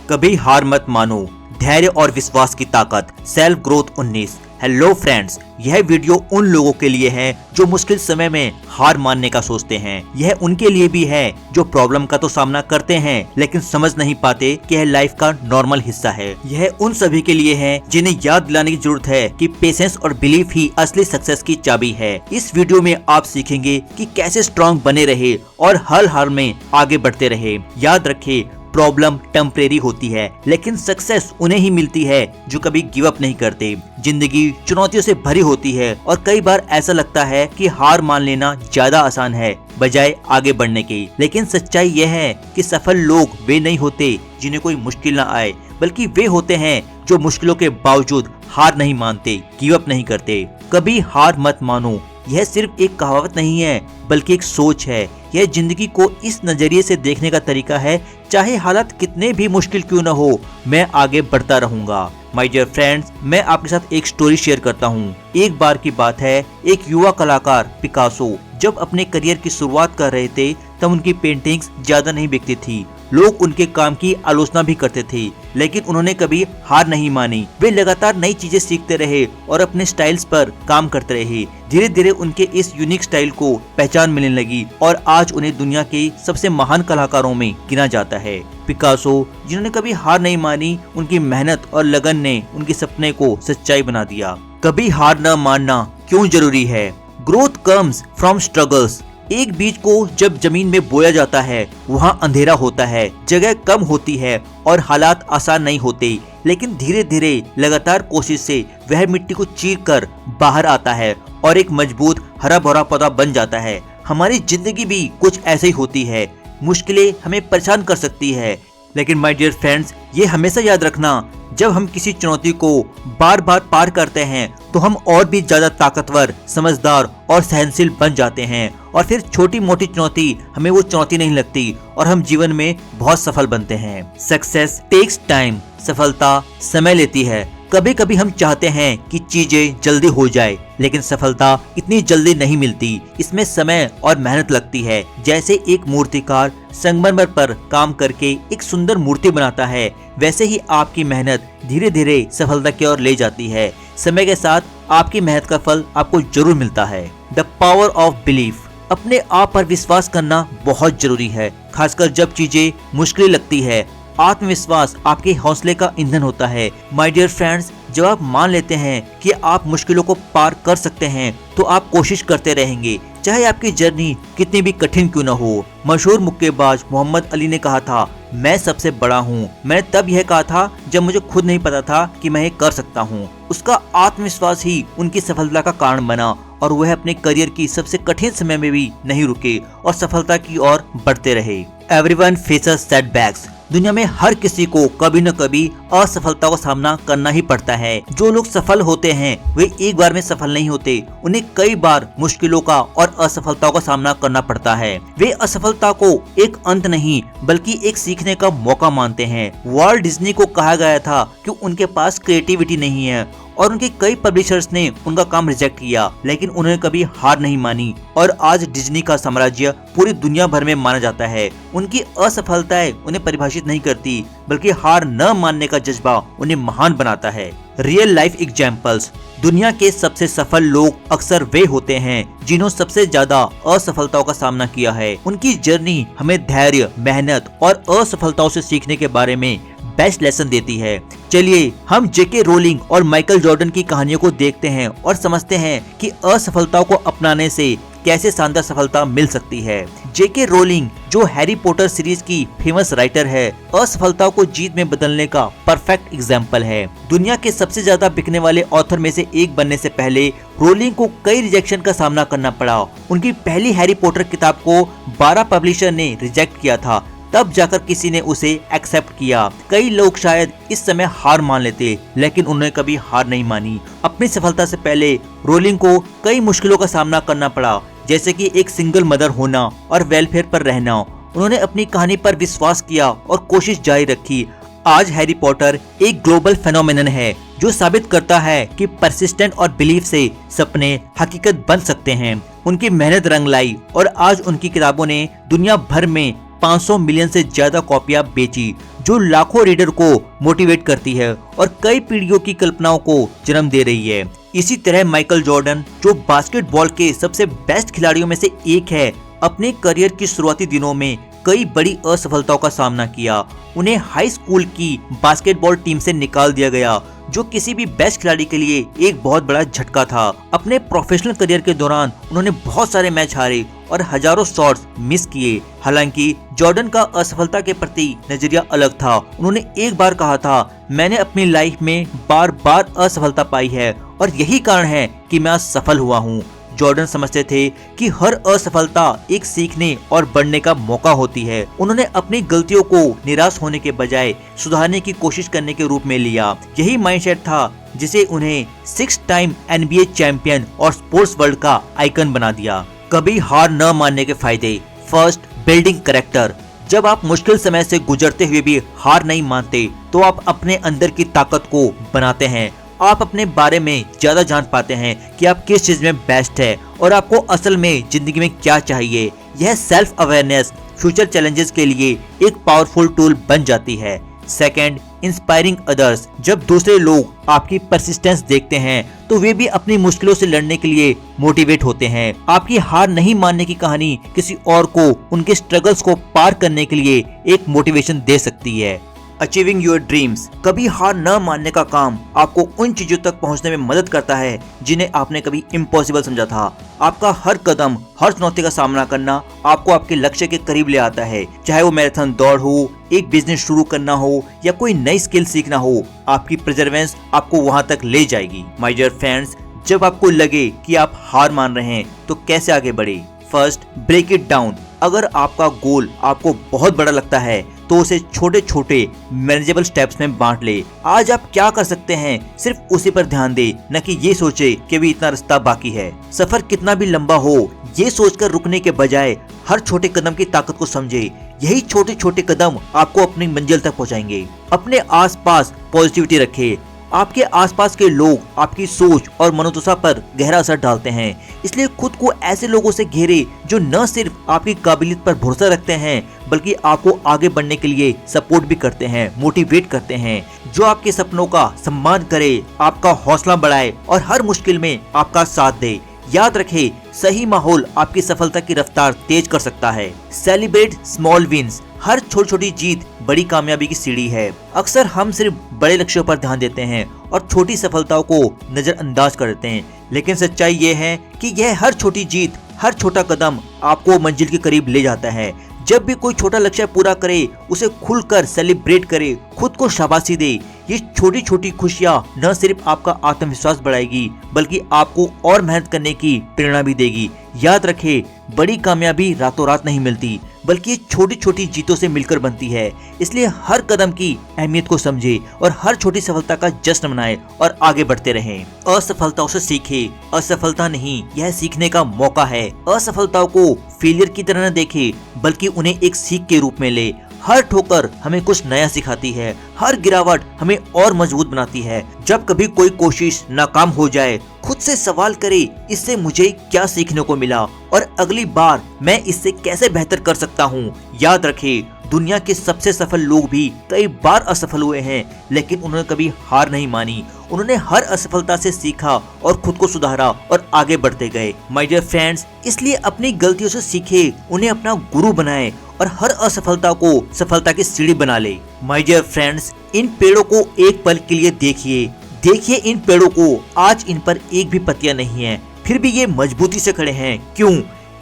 कभी हार मत मानो, धैर्य और विश्वास की ताकत, सेल्फ ग्रोथ 19। हेलो फ्रेंड्स, यह वीडियो उन लोगों के लिए है जो मुश्किल समय में हार मानने का सोचते हैं। यह उनके लिए भी है जो प्रॉब्लम का तो सामना करते हैं लेकिन समझ नहीं पाते कि यह लाइफ का नॉर्मल हिस्सा है। यह उन सभी के लिए है जिन्हें याद दिलाने की जरूरत है कि पेशेंस और बिलीफ ही असली सक्सेस की चाबी है। इस वीडियो में आप सीखेंगे कि कैसे स्ट्रॉन्ग बने रहे और हर हार में आगे बढ़ते रहे। याद रखे, प्रॉब्लम टेम्परेरी होती है लेकिन सक्सेस उन्हें ही मिलती है जो कभी गिव अप नहीं करते। जिंदगी चुनौतियों से भरी होती है और कई बार ऐसा लगता है कि हार मान लेना ज्यादा आसान है बजाय आगे बढ़ने की। लेकिन सच्चाई यह है कि सफल लोग वे नहीं होते जिन्हें कोई मुश्किल ना आए, बल्कि वे होते हैं जो मुश्किलों के बावजूद हार नहीं मानते, गिव अप नहीं करते। कभी हार मत मानो, यह सिर्फ एक कहावत नहीं है बल्कि एक सोच है। यह जिंदगी को इस नजरिए से देखने का तरीका है, चाहे हालात कितने भी मुश्किल क्यों न हो, मैं आगे बढ़ता रहूंगा। माय डियर फ्रेंड्स, मैं आपके साथ एक स्टोरी शेयर करता हूँ। एक बार की बात है, एक युवा कलाकार पिकासो जब अपने करियर की शुरुआत कर रहे थे तब उनकी पेंटिंग्स ज्यादा नहीं बिकती थी। लोग उनके काम की आलोचना भी करते थे, लेकिन उन्होंने कभी हार नहीं मानी। वे लगातार नई चीजें सीखते रहे और अपने स्टाइल्स पर काम करते रहे। धीरे धीरे उनके इस यूनिक स्टाइल को पहचान मिलने लगी और आज उन्हें दुनिया के सबसे महान कलाकारों में गिना जाता है। पिकासो, जिन्होंने कभी हार नहीं मानी, उनकी मेहनत और लगन ने उनके सपने को सच्चाई बना दिया। कभी हार न मानना क्यों जरूरी है? Growth comes from struggles. एक बीज को जब जमीन में बोया जाता है वहाँ अंधेरा होता है, जगह कम होती है और हालात आसान नहीं होते, लेकिन धीरे धीरे लगातार कोशिश से वह मिट्टी को चीर कर बाहर आता है और एक मजबूत हरा भरा पौधा बन जाता है। हमारी जिंदगी भी कुछ ऐसे ही होती है। मुश्किलें हमें परेशान कर सकती है, लेकिन माय डियर फ्रेंड्स, ये हमेशा याद रखना, जब हम किसी चुनौती को बार बार पार करते हैं तो हम और भी ज्यादा ताकतवर, समझदार और सहनशील बन जाते हैं और फिर छोटी मोटी चुनौती हमें वो चुनौती नहीं लगती और हम जीवन में बहुत सफल बनते हैं। Success takes time. सफलता समय लेती है। कभी कभी हम चाहते हैं कि चीजें जल्दी हो जाए, लेकिन सफलता इतनी जल्दी नहीं मिलती। इसमें समय और मेहनत लगती है। जैसे एक मूर्तिकार संगमरमर पर काम करके एक सुंदर मूर्ति बनाता है, वैसे ही आपकी मेहनत धीरे धीरे सफलता की ओर ले जाती है। समय के साथ आपकी मेहनत का फल आपको जरूर मिलता है। The power of belief. अपने आप पर विश्वास करना बहुत जरूरी है, खासकर जब चीजें मुश्किल लगती है। आत्मविश्वास आपके हौसले का ईंधन होता है। माय डियर फ्रेंड्स, जब आप मान लेते हैं कि आप मुश्किलों को पार कर सकते हैं तो आप कोशिश करते रहेंगे, चाहे आपकी जर्नी कितनी भी कठिन क्यों न हो। मशहूर मुक्केबाज मोहम्मद अली ने कहा था, मैं सबसे बड़ा हूँ। मैंने तब यह कहा था जब मुझे खुद नहीं पता था कि मैं ये कर सकता हूँ। उसका आत्मविश्वास ही उनकी सफलता का कारण बना और वह अपने करियर की सबसे कठिन समय में भी नहीं रुके और सफलता की ओर बढ़ते रहे। Everyone faces setbacks. दुनिया में हर किसी को कभी न कभी असफलता का सामना करना ही पड़ता है। जो लोग सफल होते हैं वे एक बार में सफल नहीं होते, उन्हें कई बार मुश्किलों का और असफलताओं का सामना करना पड़ता है। वे असफलता को एक अंत नहीं बल्कि एक सीखने का मौका मानते हैं। वॉल्ट डिज्नी को कहा गया था कि उनके पास क्रिएटिविटी नहीं है और उनके कई पब्लिशर्स ने उनका काम रिजेक्ट किया, लेकिन उन्होंने कभी हार नहीं मानी और आज डिज्नी का साम्राज्य पूरी दुनिया भर में माना जाता है। उनकी असफलताएं उन्हें परिभाषित नहीं करती, बल्कि हार न मानने का जज्बा उन्हें महान बनाता है। Real life examples. दुनिया के सबसे सफल लोग अक्सर वे होते हैं जिन्होंने सबसे ज्यादा असफलताओं का सामना किया है। उनकी जर्नी हमें धैर्य, मेहनत और असफलताओं से सीखने के बारे में बेस्ट लेसन देती है। चलिए हम जेके रोलिंग और माइकल जॉर्डन की कहानियों को देखते हैं और समझते हैं कि असफलताओं को अपनाने से कैसे शानदार सफलता मिल सकती है। जेके रोलिंग, जो हैरी पॉटर सीरीज की फेमस राइटर है, असफलताओं को जीत में बदलने का परफेक्ट एग्जाम्पल है। दुनिया के सबसे ज्यादा बिकने वाले ऑथर में से एक बनने से पहले रोलिंग को कई रिजेक्शन का सामना करना पड़ा। उनकी पहली हैरी पॉटर किताब को 12 पब्लिशर ने रिजेक्ट किया था, तब जाकर किसी ने उसे एक्सेप्ट किया। कई लोग शायद इस समय हार मान लेते, लेकिन उन्होंने कभी हार नहीं मानी। अपनी सफलता से पहले रोलिंग को कई मुश्किलों का सामना करना पड़ा, जैसे कि एक सिंगल मदर होना और वेलफेयर पर रहना। उन्होंने अपनी कहानी पर विश्वास किया और कोशिश जारी रखी। आज हैरी पॉटर एक ग्लोबल फेनोमेनन है जो साबित करता है कि परसिस्टेंट और बिलीफ से सपने हकीकत बन सकते हैं। उनकी मेहनत रंग लाई और आज उनकी किताबों ने दुनिया भर में 500 मिलियन से ज्यादा कॉपियां बेची, जो लाखों रीडर को मोटिवेट करती है और कई पीढ़ियों की कल्पनाओं को जन्म दे रही है। इसी तरह माइकल जॉर्डन, जो बास्केटबॉल के सबसे बेस्ट खिलाड़ियों में से एक है, अपने करियर की शुरुआती दिनों में कई बड़ी असफलताओं का सामना किया। उन्हें हाई स्कूल की बास्केटबॉल टीम से निकाल दिया गया, जो किसी भी बेस्ट खिलाड़ी के लिए एक बहुत बड़ा झटका था। अपने प्रोफेशनल करियर के दौरान उन्होंने बहुत सारे मैच हारे और हजारों शॉट्स मिस किए। हालांकि जॉर्डन का असफलता के प्रति नजरिया अलग था। उन्होंने एक बार कहा था, मैंने अपनी लाइफ में बार बार असफलता पाई है और यही कारण है कि मैं आज सफल हुआ हूँ। जॉर्डन समझते थे कि हर असफलता एक सीखने और बढ़ने का मौका होती है। उन्होंने अपनी गलतियों को निराश होने के बजाय सुधारने की कोशिश करने के रूप में लिया। यही माइंडसेट था जिसे उन्हें 6 टाइम NBA चैंपियन और स्पोर्ट्स वर्ल्ड का आइकन बना दिया। कभी हार न मानने के फायदे। First, building character. जब आप मुश्किल समय से गुजरते हुए भी हार नहीं मानते तो आप अपने अंदर की ताकत को बनाते हैं। आप अपने बारे में ज्यादा जान पाते हैं कि आप किस चीज में बेस्ट है और आपको असल में जिंदगी में क्या चाहिए। यह सेल्फ अवेयरनेस फ्यूचर चैलेंजेस के लिए एक पावरफुल टूल बन जाती है। Second, inspiring others. जब दूसरे लोग आपकी परसिस्टेंस देखते हैं तो वे भी अपनी मुश्किलों से लड़ने के लिए मोटिवेट होते हैं। आपकी हार नहीं मानने की कहानी किसी और को उनके स्ट्रगल्स को पार करने के लिए एक मोटिवेशन दे सकती है। Achieving your dreams. कभी हार न मानने का काम आपको उन चीजों तक पहुंचने में मदद करता है जिन्हें आपने कभी इम्पॉसिबल समझा था। आपका हर कदम, हर चुनौती का सामना करना आपको आपके लक्ष्य के करीब ले आता है। चाहे वो मैराथन दौड़ हो, एक बिजनेस शुरू करना हो या कोई नई स्किल सीखना हो, आपकी परसेवरेंस आपको वहां तक ले जाएगी। माय डियर फ्रेंड्स, जब आपको लगे कि आप हार मान रहे हैं तो कैसे आगे बढ़े। First, break it down. अगर आपका गोल आपको बहुत बड़ा लगता है तो उसे छोटे छोटे मैनेजेबल स्टेप्स में बांट ले। आज आप क्या कर सकते हैं, सिर्फ उसी पर ध्यान दे, न कि ये सोचे कि भी इतना रास्ता बाकी है। सफर कितना भी लंबा हो, ये सोचकर रुकने के बजाय हर छोटे कदम की ताकत को समझे। यही छोटे छोटे कदम आपको अपनी मंजिल तक पहुंचाएंगे। अपने आसपास पॉजिटिविटी रखें। आपके आसपास के लोग आपकी सोच और मनोदशा पर गहरा असर डालते हैं, इसलिए खुद को ऐसे लोगों से घेरे जो न सिर्फ आपकी काबिलियत पर भरोसा रखते हैं बल्कि आपको आगे बढ़ने के लिए सपोर्ट भी करते हैं, मोटिवेट करते हैं। जो आपके सपनों का सम्मान करे, आपका हौसला बढ़ाए और हर मुश्किल में आपका साथ दे। याद रखें, सही माहौल आपकी सफलता की रफ्तार तेज कर सकता है। Celebrate small wins. हर छोटी छोटी जीत बड़ी कामयाबी की सीढ़ी है। अक्सर हम सिर्फ बड़े लक्ष्यों पर ध्यान देते हैं और छोटी सफलताओं को नजरअंदाज कर देते हैं, लेकिन सच्चाई ये है कि यह हर छोटी जीत, हर छोटा कदम आपको मंजिल के करीब ले जाता है। जब भी कोई छोटा लक्ष्य पूरा करे, उसे खुलकर सेलिब्रेट करे, खुद को शाबाशी दे। ये छोटी छोटी खुशियाँ न सिर्फ आपका आत्मविश्वास बढ़ाएगी बल्कि आपको और मेहनत करने की प्रेरणा भी देगी। याद रखें, बड़ी कामयाबी रातों रात नहीं मिलती बल्कि ये छोटी छोटी जीतों से मिलकर बनती है। इसलिए हर कदम की अहमियत को समझे और हर छोटी सफलता का जश्न मनाए और आगे बढ़ते रहें। असफलताओं से सीखे। असफलता नहीं, यह सीखने का मौका है। असफलताओं को फेलियर की तरह न देखे बल्कि उन्हें एक सीख के रूप में ले। हर ठोकर हमें कुछ नया सिखाती है, हर गिरावट हमें और मजबूत बनाती है। जब कभी कोई कोशिश नाकाम हो जाए, खुद से सवाल करे, इससे मुझे क्या सीखने को मिला और अगली बार मैं इससे कैसे बेहतर कर सकता हूँ। याद रखें, दुनिया के सबसे सफल लोग भी कई बार असफल हुए हैं, लेकिन उन्होंने कभी हार नहीं मानी। उन्होंने हर असफलता से सीखा और खुद को सुधारा और आगे बढ़ते गए। माय डियर फ्रेंड्स, इसलिए अपनी गलतियों से सीखे, उन्हें अपना गुरु बनाए और हर असफलता को सफलता की सीढ़ी बना ले। माय डियर फ्रेंड्स, इन पेड़ों को एक पल के लिए देखिए। देखिए इन पेड़ों को, आज इन पर एक भी पत्तियां नहीं है, फिर भी ये मजबूती से खड़े हैं। क्यों?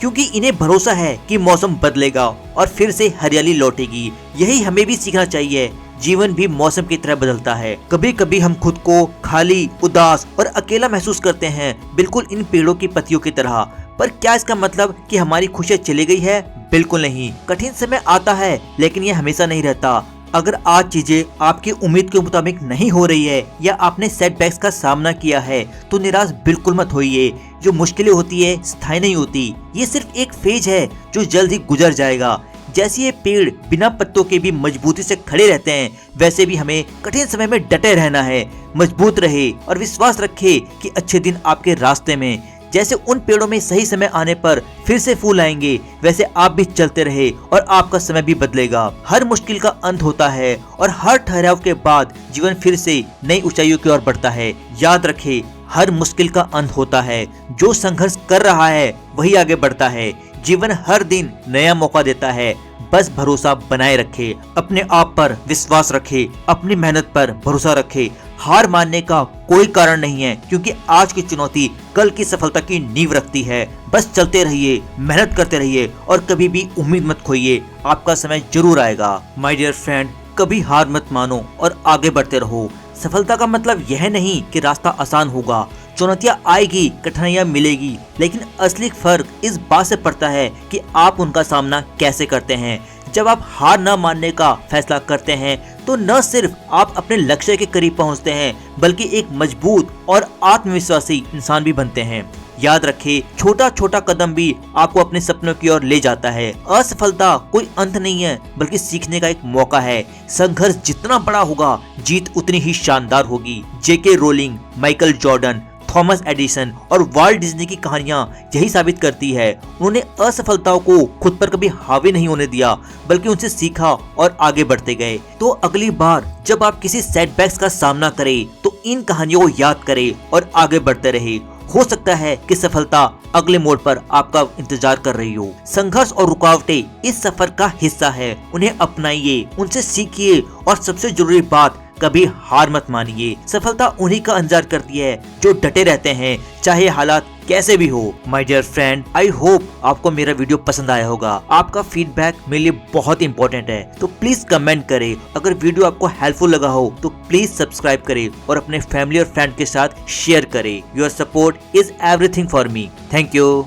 क्योंकि इन्हें भरोसा है कि मौसम बदलेगा और फिर से हरियाली लौटेगी। यही हमें भी सीखना चाहिए। जीवन भी मौसम की तरह बदलता है। कभी कभी हम खुद को खाली, उदास और अकेला महसूस करते हैं, बिल्कुल इन पेड़ों की पत्तियों की तरह। पर क्या इसका मतलब कि हमारी खुशियाँ चली गई है? बिल्कुल नहीं। कठिन समय आता है लेकिन ये हमेशा नहीं रहता। अगर आज चीजें आपकी उम्मीद के मुताबिक नहीं हो रही है या आपने सेटबैक्स का सामना किया है तो निराश बिल्कुल मत होइए। जो मुश्किलें होती है स्थायी नहीं होती, ये सिर्फ एक फेज है जो जल्द ही गुजर जाएगा। जैसे ये पेड़ बिना पत्तों के भी मजबूती से खड़े रहते हैं, वैसे भी हमें कठिन समय में डटे रहना है। मजबूत रहे और विश्वास रखे कि अच्छे दिन आपके रास्ते में। जैसे उन पेड़ों में सही समय आने पर फिर से फूल आएंगे, वैसे आप भी चलते रहे और आपका समय भी बदलेगा। हर मुश्किल का अंत होता है और हर ठहराव के बाद जीवन फिर से नई ऊंचाइयों की ओर बढ़ता है। याद रखे, हर मुश्किल का अंत होता है। जो संघर्ष कर रहा है वही आगे बढ़ता है। जीवन हर दिन नया मौका देता है। बस भरोसा बनाए रखे, अपने आप पर विश्वास रखे, अपनी मेहनत पर भरोसा रखे। हार मानने का कोई कारण नहीं है, क्योंकि आज की चुनौती कल की सफलता की नींव रखती है। बस चलते रहिए, मेहनत करते रहिए और कभी भी उम्मीद मत खोइए। आपका समय जरूर आएगा। माय डियर फ्रेंड, कभी हार मत मानो और आगे बढ़ते रहो। सफलता का मतलब यह नहीं कि रास्ता आसान होगा। चुनौतियां आएगी, कठिनाइयां मिलेगी, लेकिन असली फर्क इस बात से पड़ता है कि आप उनका सामना कैसे करते हैं। जब आप हार न मानने का फैसला करते हैं तो न सिर्फ आप अपने लक्ष्य के करीब पहुंचते हैं, बल्कि एक मजबूत और आत्मविश्वासी इंसान भी बनते हैं। याद रखिए, छोटा छोटा कदम भी आपको अपने सपनों की ओर ले जाता है। असफलता कोई अंत नहीं है, बल्कि सीखने का एक मौका है। संघर्ष जितना बड़ा होगा, जीत उतनी ही शानदार होगी। JK Rowling, Michael Jordan, Thomas Edison और वाल्ट डिज्नी की कहानियां यही साबित करती है। उन्होंने असफलताओं को खुद पर कभी हावी नहीं होने दिया, बल्कि उनसे सीखा और आगे बढ़ते गए। तो अगली बार जब आप किसी सेटबैक्स का सामना करें तो इन कहानियों को याद करें और आगे बढ़ते रहे। हो सकता है कि सफलता अगले मोड़ पर आपका इंतजार कर रही हो। संघर्ष और रुकावटें इस सफर का हिस्सा है। उन्हें अपनाइए, उनसे सीखिए और सबसे जरूरी बात, कभी हार मत मानिए। सफलता उन्हीं का इंतजार करती है जो डटे रहते हैं, चाहे हालात कैसे भी हो। My dear friend, I hope आपको मेरा वीडियो पसंद आया होगा। आपका फीडबैक मेरे लिए बहुत इंपॉर्टेंट है, तो प्लीज कमेंट करें। अगर वीडियो आपको हेल्पफुल लगा हो तो प्लीज सब्सक्राइब करें और अपने फैमिली और फ्रेंड के साथ शेयर करें। Your support is everything for me. Thank you.